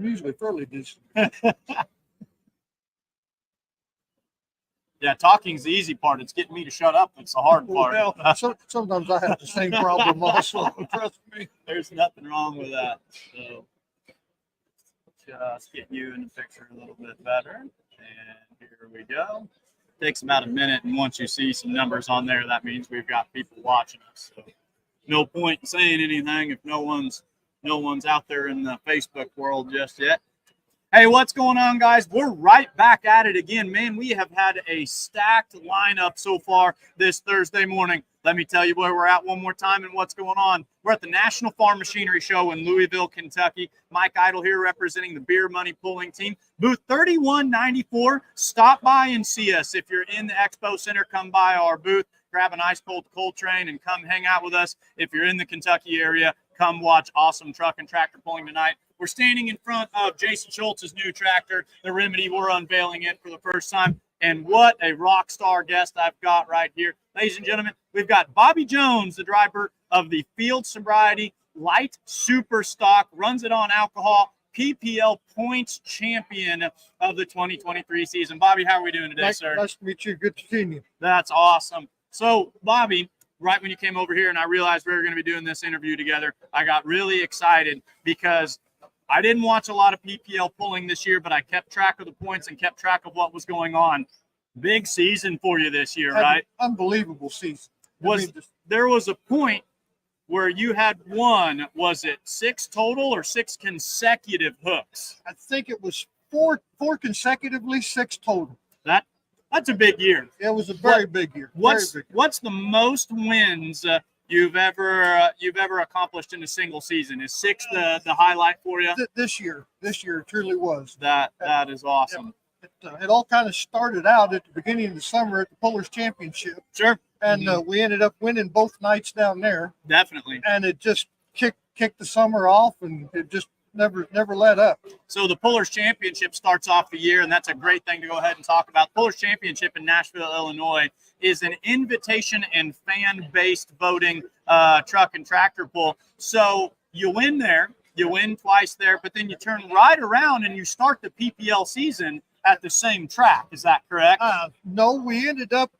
usually fairly decent. Yeah, talking's the easy part. It's getting me to shut up. It's the hard part. Well, sometimes I have the same problem also. Trust me. There's nothing wrong with that. So just get you in the picture a little bit better. And here we go. Takes about a minute, and once you see some numbers on there, that means we've got people watching us. So no point in saying anything if no one's out there in the Facebook world just yet. Hey, what's going on, guys? We're right back at it again. Man, we have had a stacked lineup so far this Thursday morning. Let me tell you where we're at one more time and what's going on. We're at the National Farm Machinery Show in Louisville, Kentucky. Mike Idle here representing the Beer Money Pulling Team. Booth 3194. Stop by and see us. If you're in the Expo Center, come by our booth, grab an ice cold train, and come hang out with us. If you're in the Kentucky area, come watch awesome truck and tractor pulling tonight. We're standing in front of Jason Schultz's new tractor, the Remedy. We're unveiling it for the first time. And what a rock star guest I've got right here. Ladies and gentlemen, we've got Bobby Jones, the driver of the Field Sobriety Light Super Stock, runs it on alcohol, PPL points champion of the 2023 season. Bobby, how are we doing today, sir? Nice to meet you. Good to see you. That's awesome. So, Bobby, right when you came over here and I realized we were going to be doing this interview together, I got really excited because I didn't watch a lot of PPL pulling this year, but I kept track of the points and kept track of what was going on. Big season for you this year, right? Unbelievable season. There was a point where you had won, was it 6 total or 6 consecutive hooks? I think it was four consecutively, 6 total. That's a big year. It was a very big year. What's the most wins you've ever accomplished in a single season? Is 6 the highlight for you? This year truly was. That is awesome. It all kind of started out at the beginning of the summer at the Pullers Championship. Sure. And we ended up winning both nights down there. Definitely. And it just kicked the summer off, and it just never let up. So the Pullers Championship starts off the year, and that's a great thing to go ahead and talk about. Pullers Championship in Nashville, Illinois is an invitation and fan-based voting truck and tractor pull. So you win there, you win twice there, but then you turn right around and you start the PPL season at the same track. Is that correct? No, we ended up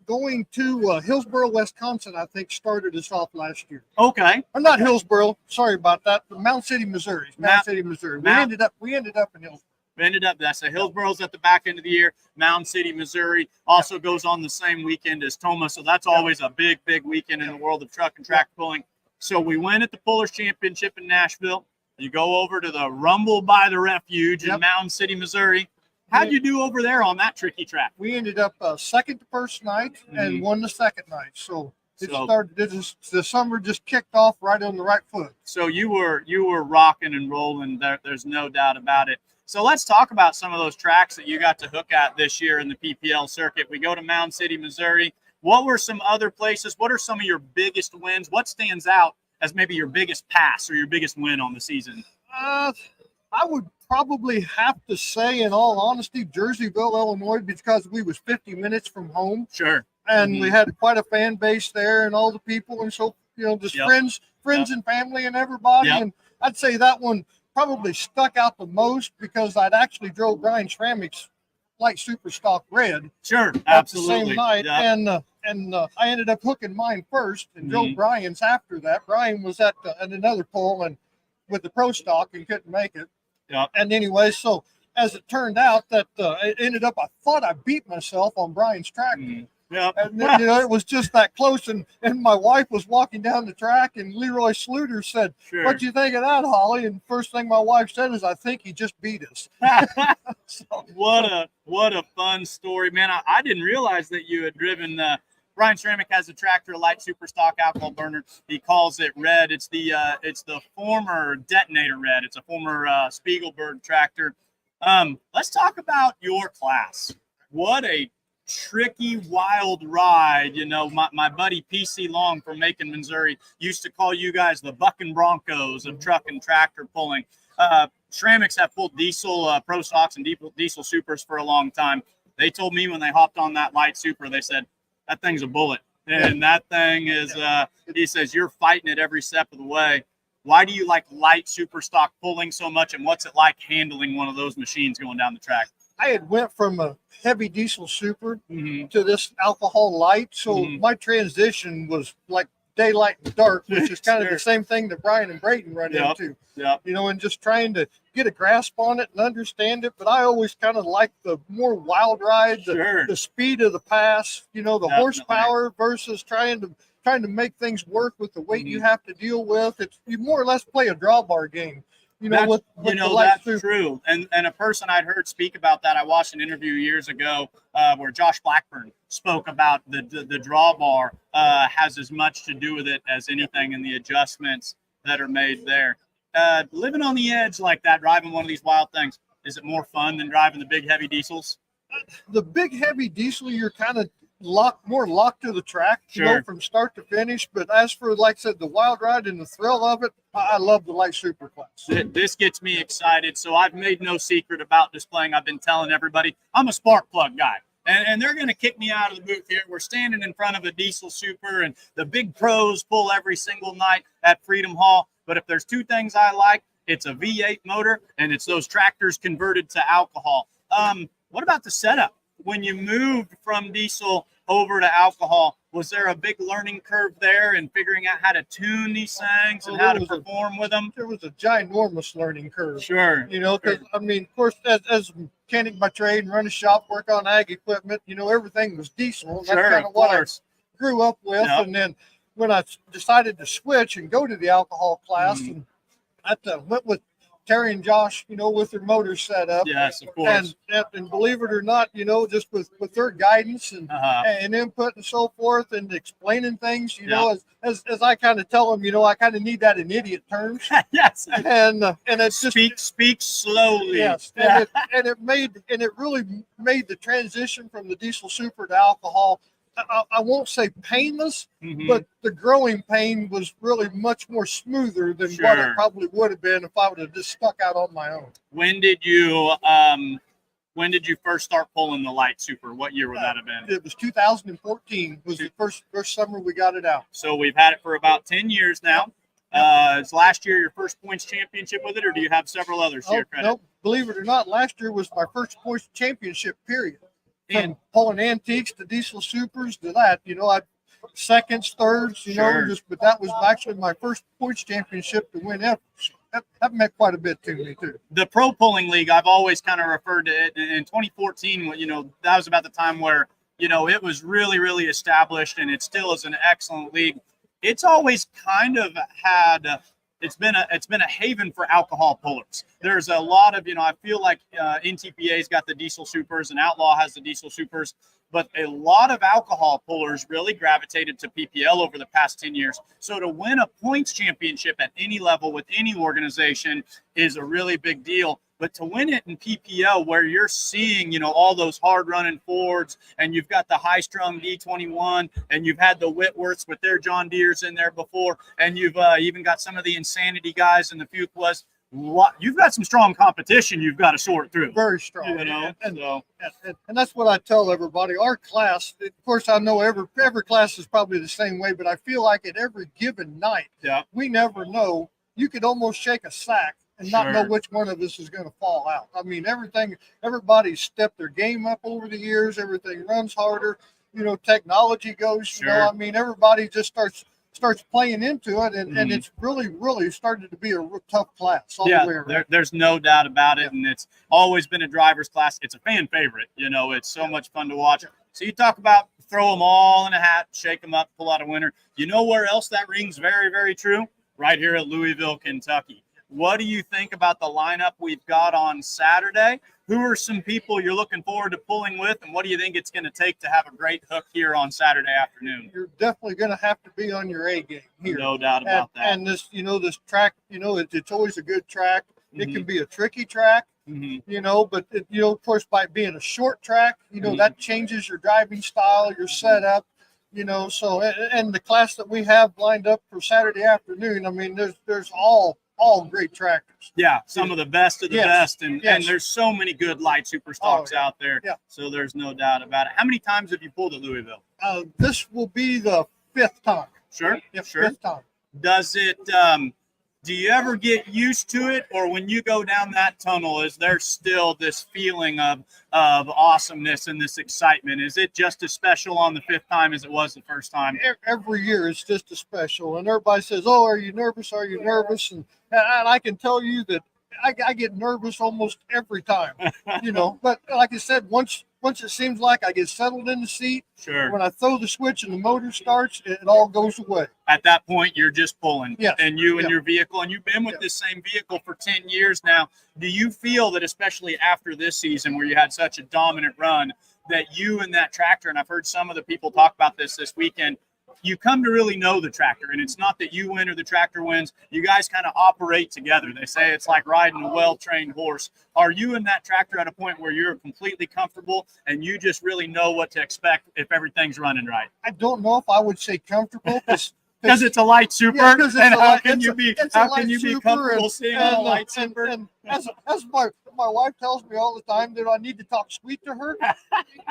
going to Hillsboro, Wisconsin. I think started us off last year. Okay. Or not Hillsboro. Sorry about that. But Mound City, Missouri. Mound City, Missouri. We ended up in Hillsboro. That's Hillsboro's at the back end of the year. Mound City, Missouri also goes on the same weekend as Toma. So that's always a big weekend in the world of truck and tractor pulling. So we win at the Pullers Championship in Nashville. You go over to the Rumble by the Refuge in Mound City, Missouri. How'd you do over there on that tricky track? We ended up second the first night and won the second night. So the summer just kicked off right on the right foot. So you were rocking and rolling. There's no doubt about it. So let's talk about some of those tracks that you got to hook at this year in the PPL circuit. We go to Mound City, Missouri. What were some other places? What are some of your biggest wins? What stands out as maybe your biggest pass or your biggest win on the season? I would probably have to say, in all honesty, Jerseyville, Illinois, because we was 50 minutes from home. Sure. And we had quite a fan base there, and all the people, and so just friends and family and everybody. And I'd say that one probably stuck out the most because I'd actually drove Brian Schrammik's Light Super Stock Red. Sure, absolutely. The same night, and I ended up hooking mine first, and drove Brian's after that. Brian was at another pull and with the Pro Stock and couldn't make it. Yeah. And anyway, so as it turned out, that it ended up, I thought I beat myself on Brian's tractor. Yeah. And then, it was just that close. And my wife was walking down the track, and Leroy Sluter said, "What'd you think of that, Holly?" And first thing my wife said is, "I think he just beat us." So, what a fun story, man. I didn't realize that you had driven Brian Schrammik has a tractor, a Light Super Stock alcohol burner. He calls it Red. It's the former Detonator Red. It's a former Spiegelberg tractor. Let's talk about your class. What a tricky, wild ride. My buddy PC Long from Macon, Missouri used to call you guys the Bucking Broncos of truck and tractor pulling. Schrammiks have pulled diesel Pro Stocks and diesel Supers for a long time. They told me when they hopped on that Light Super, they said, that thing's a bullet. And that thing is, he says, you're fighting it every step of the way. Why do you like light super stock pulling so much, and what's it like handling one of those machines going down the track? I had went from a heavy diesel super Mm-hmm. to this alcohol light, so Mhm. my transition was like daylight and dark, which is kind of Sure. the same thing that Brian and Brayton run Yep. into. Yep. You know, and just trying to get a grasp on it and understand it. But I always kind of like the more wild ride, Sure. the speed of the pass, you know, the Definitely. horsepower versus trying to make things work with the weight you Mhm. have to deal with. It's you more or less play a drawbar game. You know, with the light that's super. true. And a person I'd heard speak about that, I watched an interview years ago where Josh Blackburn spoke about the drawbar has as much to do with it as anything in the adjustments that are made there. Living on the edge like that, driving one of these wild things, is it more fun than driving the big heavy diesels? The big heavy diesel, you're kind of more locked to the track, you Sure. know, from start to finish. But as for, like I said, the wild ride and the thrill of it, I love the light super class. This gets me excited. So I've made no secret about displaying. I've been telling everybody I'm a spark plug guy. And they're going to kick me out of the booth here. We're standing in front of a diesel super, and the big pros pull every single night at Freedom Hall. But if there's two things I like, it's a V8 motor, and it's those tractors converted to alcohol. What about the setup? When you moved from diesel over to alcohol, was there a big learning curve there in figuring out how to tune these things and how to perform with them? There was a ginormous learning curve. Sure. You know, because, I mean, of course, as a mechanic by trade and run a shop, work on ag equipment, you know, everything was diesel. And that's kind of what I grew up with. Yep. And then when I decided to switch and go to the alcohol class, and I went with Terry and Josh, you know, with their motors set up. Yes, of course. And believe it or not, you know, just with their guidance and input and so forth and explaining things, you know, as I kind of tell them, you know, I kind of need that in idiot terms. Yes. And it's just speak slowly. Yes. And it really made the transition from the diesel super to alcohol. I won't say painless, but the growing pain was really much more smoother than what it probably would have been if I would have just stuck out on my own. When did you first start pulling the light super? What year would that have been? It was 2014 was the first summer we got it out. So we've had it for about 10 years now. Is last year your first points championship with it, or do you have several others to your credit? No, believe it or not, last year was my first points championship period. From pulling antiques to diesel supers to that, you know, I seconds, thirds, you know, but that was actually my first points championship to win ever. So that meant quite a bit to me too. The Pro Pulling League, I've always kind of referred to it in 2014. You know, that was about the time where, you know, it was really, really established, and it still is an excellent league. It's always kind of had. It's been a haven for alcohol pullers. There's a lot of, you know, I feel like NTPA's got the diesel supers and Outlaw has the diesel supers, but a lot of alcohol pullers really gravitated to PPL over the past 10 years. So to win a points championship at any level with any organization is a really big deal. But to win it in PPL, where you're seeing, you know, all those hard running Fords, and you've got the high strung D21, and you've had the Whitworths with their John Deeres in there before, and you've even got some of the Insanity guys in the Fuquas. You've got some strong competition you've got to sort through. Very strong. You know, and that's what I tell everybody. Our class, of course, I know every class is probably the same way, but I feel like at every given night, we never know. You could almost shake a sack and not know which one of us is going to fall out. I mean, everybody's stepped their game up over the years. Everything runs harder. You know, technology goes, you know, I mean, everybody just starts playing into it, and it's really, really started to be a real tough class all the way around. There's no doubt about it, and it's always been a driver's class. It's a fan favorite. You know, it's so much fun to watch. So you talk about throw them all in a hat, shake them up, pull out a winner. You know where else that rings very, very true? Right here at Louisville, Kentucky. What do you think about the lineup we've got on Saturday? Who are some people you're looking forward to pulling with, and what do you think it's going to take to have a great hook here on Saturday afternoon? You're definitely going to have to be on your A game here. No doubt about that. And this, you know, this track, you know, it's always a good track. It can be a tricky track, you know, but, you know, of course, by being a short track, you know, that changes your driving style, your setup, you know, so, and the class that we have lined up for Saturday afternoon, I mean, there's all great tractors. Yeah, some of the best of the best, and there's so many good light super stocks out there. Yeah. So there's no doubt about it. How many times have you pulled at Louisville? This will be the fifth time. Sure. Fifth time. Does Do you ever get used to it, or when you go down that tunnel, is there still this feeling of awesomeness and this excitement? Is it just as special on the 5th time as it was the first time? Every year it's just as special, and everybody says, "Oh, are you nervous? Are you nervous?" And I can tell you that I get nervous almost every time, But like I said, once it seems like I get settled in the seat, sure. When I throw the switch and the motor starts, it all goes away. At that point, you're just pulling. Yes. And you and your vehicle, and you've been with this same vehicle for 10 years now. Do you feel that, especially after this season where you had such a dominant run, that you and that tractor, and I've heard some of the people talk about this weekend, you come to really know the tractor, and it's not that you win or the tractor wins. You guys kind of operate together. They say it's like riding a well-trained horse. Are you and that tractor at a point where you're completely comfortable and you just really know what to expect if everything's running right? I don't know if I would say comfortable because it's a light super. Yeah, and how can you be comfortable seeing a light super? And as my wife tells me all the time that I need to talk sweet to her,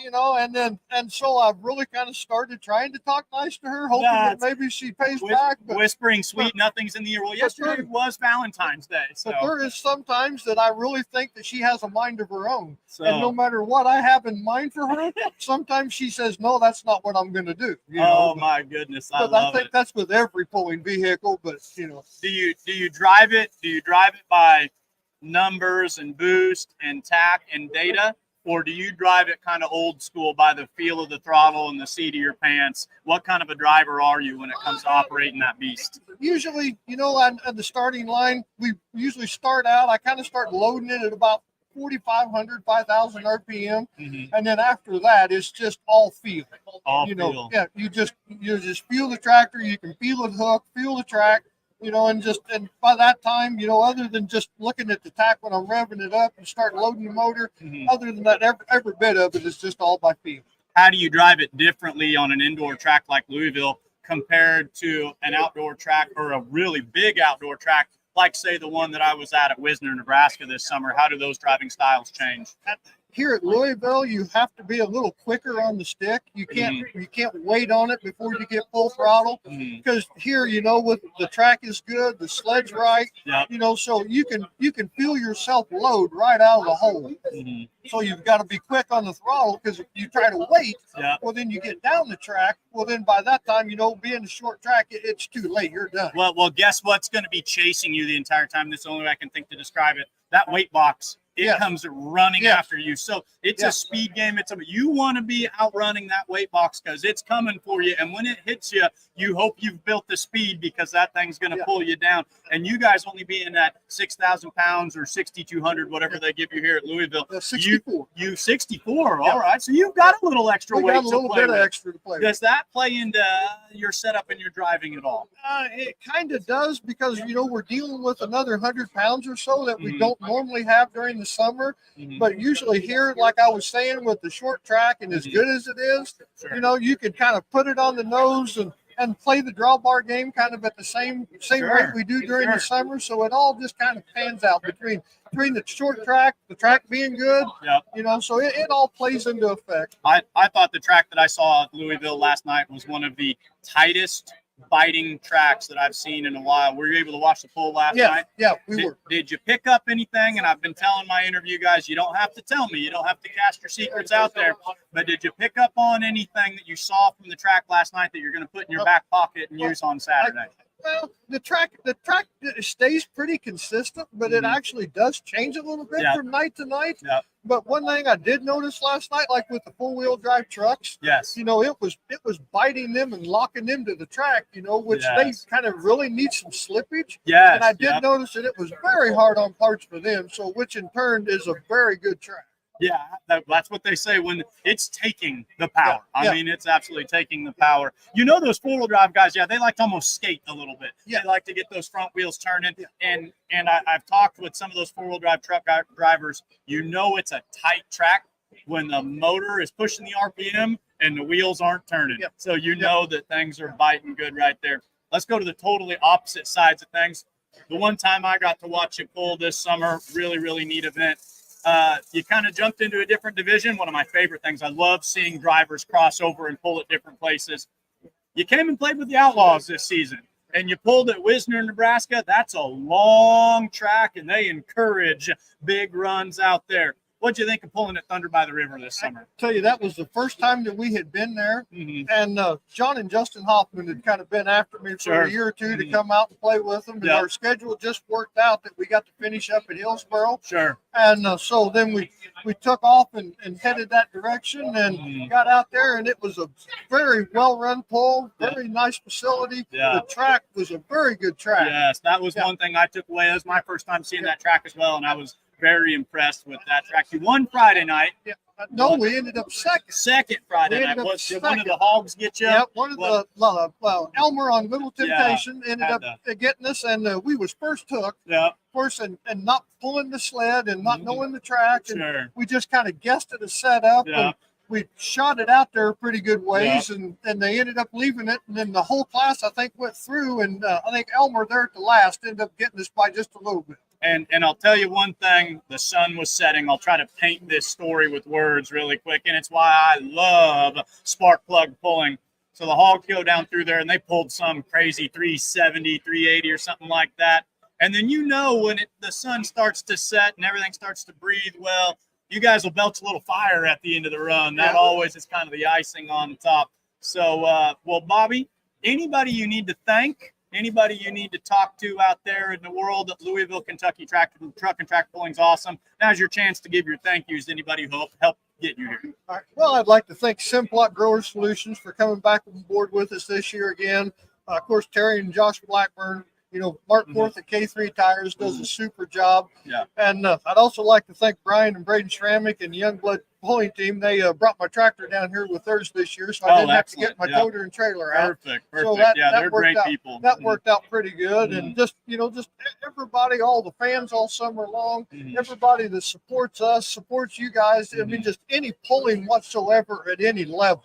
and so I've really kind of started trying to talk nice to her, hoping that maybe she pays back. But, whispering sweet nothings in the ear. Well, yesterday was Valentine's Day. So. But there is sometimes that I really think that she has a mind of her own. So. And no matter what I have in mind for her, sometimes she says, no, that's not what I'm going to do. My goodness. I think that's with every pulling vehicle, but Do you drive it? Do you drive it by numbers and boost and tack and data, or do you drive it kind of old school by the feel of the throttle and the seat of your pants? What kind of a driver are you when it comes to operating that beast? Usually, on the starting line, we usually start out, I kind of start loading it at about 4,500, 5,000 RPM. Mm-hmm. And then after that, it's just all feel. Feel. Yeah, you just feel the tractor, you can feel it hook, feel the track, and by that time, other than just looking at the tack when I'm revving it up and start loading the motor, other than that, every bit of it is just all by feel. How do you drive it differently on an indoor track like Louisville compared to an outdoor track or a really big outdoor track, like say the one that I was at Wisner, Nebraska this summer? How do those driving styles change? Here at Louisville, you have to be a little quicker on the stick. You can't wait on it before you get full throttle, because here, with the track is good, the sled's right, so you can feel yourself load right out of the hole. So you've got to be quick on the throttle, because if you try to wait, well, then you get down the track. Well, then by that time, being a short track, it's too late. You're done. Well, guess what's going to be chasing you the entire time? That's the only way I can think to describe it. That weight box. It comes running after you. So it's a speed game. You want to be outrunning that weight box because it's coming for you. And when it hits you, you hope you've built the speed, because that thing's going to pull you down. And you guys only being at 6,000 pounds or 6,200, whatever they give you here at Louisville. 64. You 64. All right. So you've got a little extra weight. Got a little bit of extra to play with. Does that play into your setup and your driving at all? It kind of does, because, we're dealing with another 100 pounds or so that we don't normally have during the summer. But usually here, like I was saying, with the short track and as good as it is, you can kind of put it on the nose and play the drawbar game kind of at the same rate we do during the summer. So it all just kind of pans out between the short track, the track being good, so it all plays into effect. I thought the track that I saw at Louisville last night was one of the tightest biting tracks that I've seen in a while. Were you able to watch the poll last night? Yeah, we were. Did you pick up anything? And I've been telling my interview guys, you don't have to tell me. You don't have to cast your secrets out there. But did you pick up on anything that you saw from the track last night that you're going to put in your back pocket and use on Saturday? Well, the track stays pretty consistent, but it actually does change a little bit from night to night. But one thing I did notice last night, like with the 4-wheel drive trucks, it was biting them and locking them to the track, which they kind of really need some slippage. And I did notice that it was very hard on parts for them, so which in turn is a very good track. Yeah, that's what they say when it's taking the power. I mean, it's absolutely taking the power. Those 4-wheel drive guys, they like to almost skate a little bit. They like to get those front wheels turning. And I've talked with some of those 4-wheel drive truck drivers. It's a tight track when the motor is pushing the RPM and the wheels aren't turning. So that things are biting good right there. Let's go to the totally opposite sides of things. The one time I got to watch you pull this summer, really, really neat event. You kind of jumped into a different division. One of my favorite things. I love seeing drivers cross over and pull at different places. You came and played with the Outlaws this season. and you pulled at Wisner, Nebraska, that's a long track, and they encourage big runs out there. What'd you think of pulling at Thunder by the River this summer? I tell you, that was the first time that we had been there, and John and Justin Hoffman had kind of been after me for a year or two to come out and play with them, and our schedule just worked out that we got to finish up at Hillsboro. Sure. And so then we took off and headed that direction and got out there, and it was a very well-run pull, very nice facility. The track was a very good track. Yes, that was one thing I took away. It was my first time seeing that track as well, and I was very impressed with that track. You won Friday night. Yeah. No, we ended up second. Second Friday night. Did one of the Hogs get you? Yeah, one of the Elmer on Little Temptation ended up getting us, and we was first hooked. Yeah. Of course, and not pulling the sled and not knowing the track, and we just kind of guessed at a setup, and we shot it out there a pretty good ways, and they ended up leaving it, and then the whole class I think went through, and I think Elmer there at the last ended up getting us by just a little bit. And I'll tell you one thing, the sun was setting. I'll try to paint this story with words really quick, and it's why I love spark plug pulling. So the Hogs go down through there, and they pulled some crazy 370, 380 or something like that. And then when the sun starts to set and everything starts to breathe well, you guys will belch a little fire at the end of the run. That always is kind of the icing on top. So, well, Bobby, anybody you need to thank, anybody you need to talk to out there in the world, Louisville, Kentucky truck and track pulling is awesome. Now's your chance to give your thank yous to anybody who helped get you here. All right. Well, I'd like to thank Simplot Grower Solutions for coming back on board with us this year again. Of course, Terry and Josh Blackburn. Mark Forth at K3 Tires does a super job. Yeah. And I'd also like to thank Brian and Braden Schrammick and the Youngblood pulling team. They brought my tractor down here with theirs this year, so I didn't have to get my toter and trailer out. Perfect. So they're great people. That worked out pretty good. And just everybody, all the fans all summer long, everybody that supports us, supports you guys. I mean, just any pulling whatsoever at any level.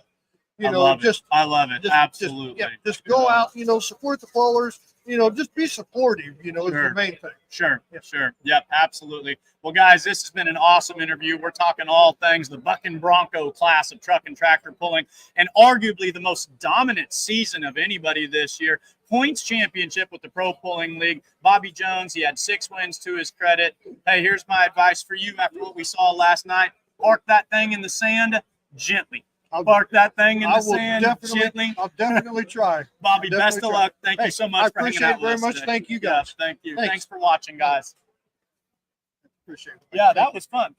I love it. Absolutely. Just go out, support the pullers. Just be supportive, is the main thing. Sure. Yep, absolutely. Well, guys, this has been an awesome interview. We're talking all things the Buck and Bronco class of truck and tractor pulling, and arguably the most dominant season of anybody this year. Points championship with the Pro Pulling League. Bobby Jones, he had 6 wins to his credit. Hey, here's my advice for you after what we saw last night. Park that thing in the sand gently. Park that thing in the sand gently. I'll definitely try. Bobby, best of luck. Thank you so much for hanging out with us. I appreciate it very much. Today. Thank you, guys. Thank you. Thanks for watching, guys. Appreciate it. Yeah, that was fun.